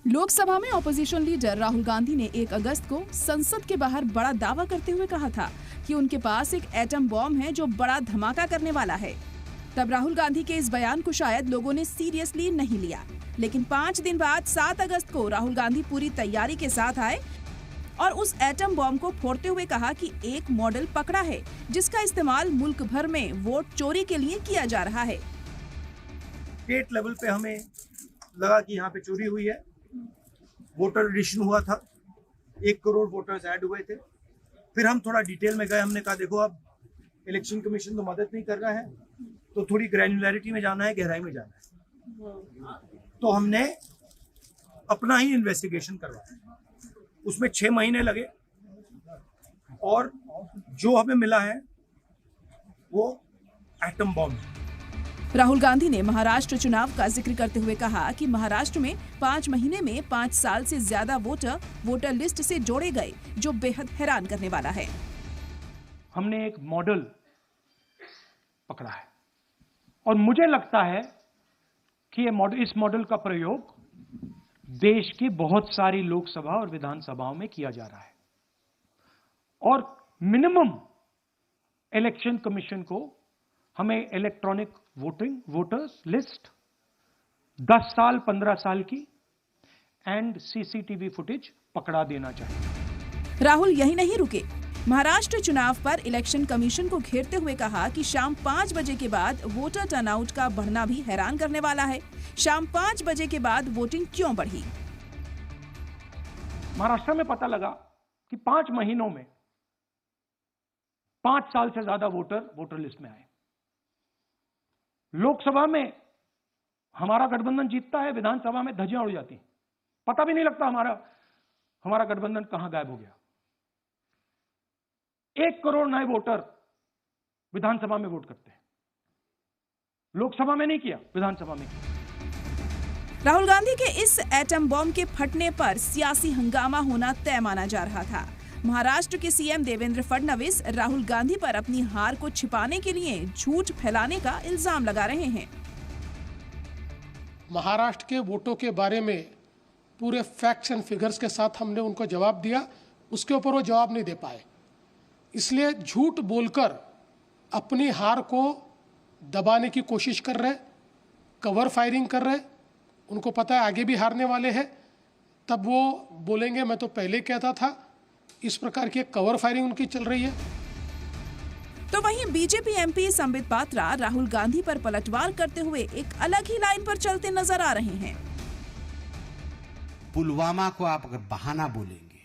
लोकसभा में opposition leader Rahul Gandhi ने 1 अगस्त को संसद के बाहर बड़ा दावा करते हुए कहा था कि उनके पास एक एटम बॉम्ब है जो बड़ा धमाका करने वाला है। तब राहुल गांधी के इस बयान को शायद लोगों ने सीरियसली नहीं लिया, लेकिन 5 दिन बाद 7 अगस्त को राहुल गांधी पूरी तैयारी के साथ आए और उस एटम बॉम्ब को फोड़ते हुए कहा कि एक मॉडल पकड़ा है जिसका इस्तेमाल मुल्क भर में वोट चोरी के लिए किया जा रहा है। स्टेट लेवल पे हमें लगा कि यहाँ पे चोरी हुई है। वोटर रजिस्ट्रेशन हुआ था, 1 करोड़ वोटर्स ऐड हुए थे। फिर हम थोड़ा डिटेल में गए, हमने कहा देखो अब इलेक्शन कमीशन तो मदद नहीं कर रहा है, तो थोड़ी ग्रैन्युलैरिटी में जाना है, गहराई में जाना है। तो हमने अपना ही इन्वेस्टिगेशन करवाया, उसमें 6 महीने लगे और जो हमें मिला है वो एटम बॉम्ब है। राहुल गांधी ने महाराष्ट्र चुनाव का जिक्र करते हुए कहा कि महाराष्ट्र में 5 महीने में 5 साल से ज्यादा वोटर लिस्ट से जोड़े गए, जो बेहद हैरान करने वाला है। हमने एक मॉडल पकड़ा है और मुझे लगता है कि इस मॉडल का प्रयोग देश की बहुत सारी लोकसभा और विधानसभाओं में किया जा रहा है और मिनिमम इलेक्शन कमीशन को हमें इलेक्ट्रॉनिक वोटर्स लिस्ट 10 साल 15 साल की एंड सीसीटीवी फुटेज पकड़ा देना चाहिए। राहुल यही नहीं रुके, महाराष्ट्र चुनाव पर इलेक्शन कमीशन को घेरते हुए कहा कि शाम 5 बजे के बाद वोटर टर्नआउट का बढ़ना भी हैरान करने वाला है। शाम 5 बजे के बाद वोटिंग क्यों बढ़ी? महाराष्ट्र में पता लगा कि 5 महीनों में 5 साल से ज्यादा वोटर लिस्ट में आए। लोकसभा में हमारा गठबंधन जीतता है, विधानसभा में धज्जियां उड़ जाती हैं, पता भी नहीं लगता हमारा गठबंधन कहां गायब हो गया। 1 करोड़ नए वोटर विधानसभा में वोट करते हैं, लोकसभा में नहीं किया, विधानसभा में किया। राहुल गांधी के इस एटम बॉम्ब के फटने पर सियासी हंगामा होना तय माना जा रहा था। महाराष्ट्र के सीएम देवेंद्र फडणवीस राहुल गांधी पर अपनी हार को छिपाने के लिए झूठ फैलाने का इल्जाम लगा रहे हैं। महाराष्ट्र के वोटों के बारे में पूरे फैक्ट्स एंड फिगर्स के साथ हमने उनको जवाब दिया, उसके ऊपर वो जवाब नहीं दे पाए, इसलिए झूठ बोलकर अपनी हार को दबाने की कोशिश कर रहे, कवर फायरिंग कर रहे। उनको पता है आगे भी हारने वाले हैं, तब वो बोलेंगे मैं तो पहले कहता था। इस प्रकार की कवर फायरिंग उनकी चल रही है। तो वहीं बीजेपी एमपी संबित पात्रा राहुल गांधी पर पलटवार करते हुए एक अलग ही लाइन पर चलते नजर आ रहे हैं। पुलवामा को आप अगर बहाना बोलेंगे,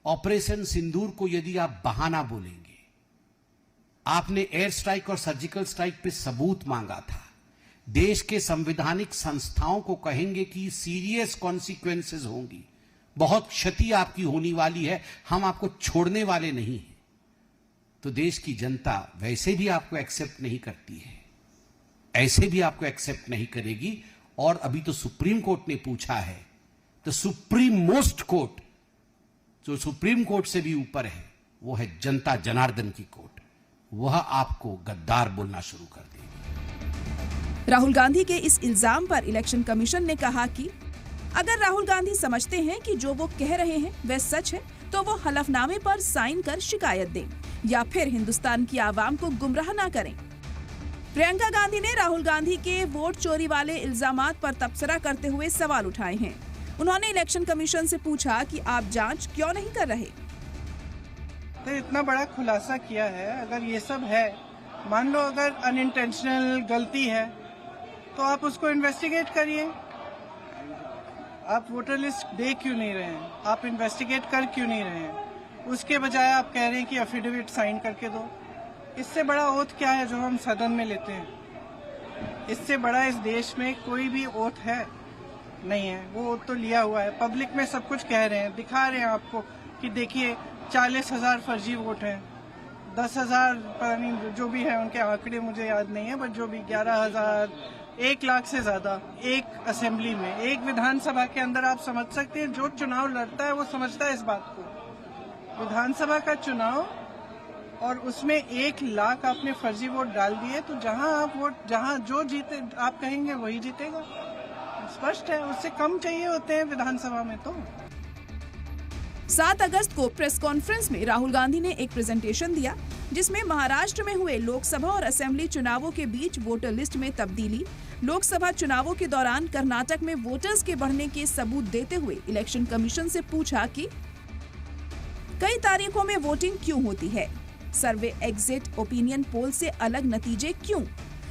ऑपरेशन सिंदूर को यदि आप बहाना बोलेंगे, आपने एयर स्ट्राइक और सर्जिकल स्ट्राइक पे सबूत मांगा था, देश के संवैधानिक संस्थाओं को कहेंगे कि सीरियस कॉन्सिक्वेंसेस होंगी, बहुत क्षति आपकी होने वाली है, हम आपको छोड़ने वाले नहीं हैं, तो देश की जनता वैसे भी आपको एक्सेप्ट नहीं करती है, ऐसे भी आपको एक्सेप्ट नहीं करेगी। और अभी तो सुप्रीम कोर्ट ने पूछा है, तो सुप्रीम मोस्ट कोर्ट जो सुप्रीम कोर्ट से भी ऊपर है वो है जनता जनार्दन की कोर्ट, वह आपको गद्दार बोलना शुरू कर देगी। राहुल गांधी के इस इल्जाम पर इलेक्शन कमीशन ने कहा कि अगर राहुल गांधी समझते हैं कि जो वो कह रहे हैं वह सच है, तो वो हलफनामे पर साइन कर शिकायत दें या फिर हिंदुस्तान की आवाम को गुमराह ना करें। प्रियंका गांधी ने राहुल गांधी के वोट चोरी वाले इल्जामात पर तबसरा करते हुए सवाल उठाए हैं। उन्होंने इलेक्शन कमीशन से पूछा कि आप जांच क्यों नहीं कर रहे। तो इतना बड़ा खुलासा किया है, अगर ये सब है, मान लो अगर अनइंटेंशनल गलती है तो आप उसको इन्वेस्टिगेट करिए। आप वोटर लिस्ट दे क्यों नहीं रहे हैं? आप इन्वेस्टिगेट कर क्यों नहीं रहे हैं? उसके बजाय आप कह रहे हैं कि एफिडेविट साइन करके दो। इससे बड़ा ओथ क्या है जो हम सदन में लेते हैं? इससे बड़ा इस देश में कोई भी ओथ है नहीं है। वो ओथ तो लिया हुआ है, पब्लिक में सब कुछ कह रहे हैं, दिखा रहे हैं आपको कि देखिए 40,000 फर्जी वोट हैं, 10,000 पता नहीं जो भी है, उनके आंकड़े मुझे याद नहीं है, बट जो भी 11,000 1 लाख से ज्यादा एक असेंबली में, एक विधानसभा के अंदर। आप समझ सकते हैं, जो चुनाव लड़ता है वो समझता है इस बात को। विधानसभा का चुनाव और उसमें 1 लाख आपने फर्जी वोट डाल दिए, तो जहां आप वोट, जहां जो जीते आप कहेंगे वही जीतेगा। स्पष्ट है, उससे कम चाहिए होते हैं विधानसभा में। तो 7 अगस्त को प्रेस कॉन्फ्रेंस में राहुल गांधी ने एक प्रेजेंटेशन दिया जिसमें महाराष्ट्र में हुए लोकसभा और असेंबली चुनावों के बीच वोटर लिस्ट में तब्दीली, लोकसभा चुनावों के दौरान कर्नाटक में वोटर्स के बढ़ने के सबूत देते हुए इलेक्शन कमीशन से पूछा कि कई तारीखों में वोटिंग क्यों होती है, सर्वे एग्जिट ओपिनियन पोल से अलग नतीजे क्यों,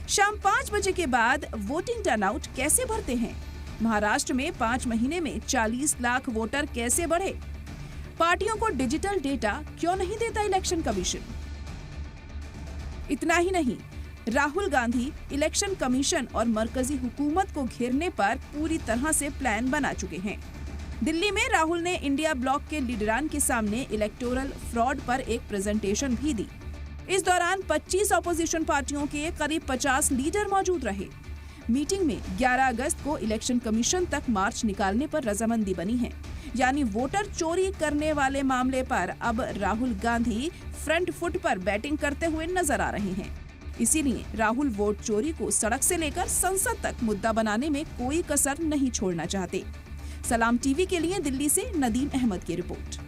शाम 5 बजे के बाद वोटिंग टर्नआउट कैसे बढ़ते हैं, महाराष्ट्र में 5 महीने में 40 लाख वोटर कैसे बढ़े, पार्टियों को डिजिटल डेटा क्यों नहीं देता इलेक्शन कमीशन। इतना ही नहीं, राहुल गांधी इलेक्शन कमीशन और मरकजी हुकूमत को घेरने पर पूरी तरह से प्लान बना चुके हैं। दिल्ली में राहुल ने इंडिया ब्लॉक के लीडरान के सामने इलेक्टोरल फ्रॉड पर एक प्रेजेंटेशन भी दी। इस दौरान 25 ऑपोजिशन पार्टियों के करीब 50 लीडर मौजूद रहे। मीटिंग में 11 अगस्त को इलेक्शन कमीशन तक मार्च निकालने पर रजामंदी बनी है, यानी वोटर चोरी करने वाले मामले पर अब राहुल गांधी फ्रंट फुट पर बैटिंग करते हुए नजर आ रहे हैं। इसीलिए राहुल वोट चोरी को सड़क से लेकर संसद तक मुद्दा बनाने में कोई कसर नहीं छोड़ना चाहते। सलाम टीवी के लिए दिल्ली से नदीम अहमद की रिपोर्ट।